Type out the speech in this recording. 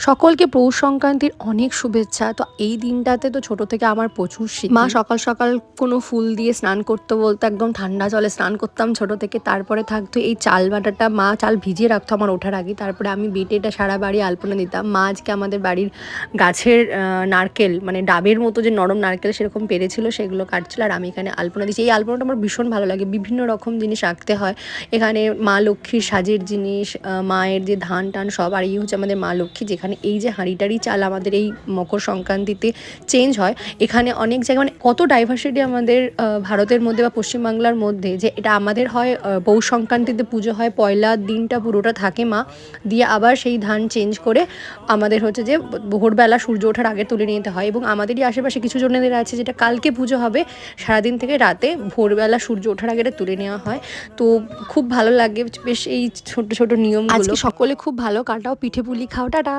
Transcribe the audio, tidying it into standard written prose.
সকলকে পৌষ সংক্রান্তির অনেক শুভেচ্ছা। তো এই দিনটাতে তো ছোট থেকে আমার প্রচুর স্মৃতি। মা সকাল সকাল কোনো ফুল দিয়ে স্নান করতে বলতো, একদম ঠান্ডা জলে স্নান করতাম ছোট থেকে। তারপরে থাকতো এই চাল বাটাটা, মা চাল ভিজিয়ে রাখতো আমার ওঠার আগে, তারপরে আমি বেটে এটা সারা বাড়ি আলপনা দিতাম। মা আজকে আমাদের বাড়ির গাছের নারকেল, মানে ডাবের মতো যে নরম নারকেল সেরকম পেরেছিল, সেগুলো কাটছিল আর আমি এখানে আলপনা দিচ্ছি। এই আলপনাটা আমার ভীষণ ভালো লাগে, বিভিন্ন রকম জিনিস রাখতে হয় এখানে। মা লক্ষ্মীর সাজের জিনিস, মায়ের যে ধান টান সব, আর এই হচ্ছে আমাদের মা লক্ষ্মী। যেখানে এই যে হাঁড়িটারি চাল আমাদের এই মকর সংক্রান্তিতে চেঞ্জ হয়, এখানে অনেক জায়গায় মানে কত ডাইভার্সিটি আমাদের ভারতের মধ্যে বা পশ্চিমবাংলার মধ্যে, যে এটা আমাদের হয় পৌষ সংক্রান্তিতে পুজো হয়, পয়লা দিনটা পুরোটা থাকে মা, দিয়ে আবার সেই ধান চেঞ্জ করে আমাদের হচ্ছে যে ভোরবেলা সূর্য ওঠার আগে তুলে নিতে হয়। এবং আমাদেরই আশেপাশে কিছু জনেদের আছে যেটা কালকে পুজো হবে, সারাদিন থেকে রাতে ভোরবেলা সূর্য ওঠার আগে এটা তুলে নেওয়া হয়। তো খুব ভালো লাগে বেশ এই ছোট ছোট নিয়মগুলো। আজকে সকলে খুব ভালো কাটাও, পিঠে পুলি খাও, টাটা।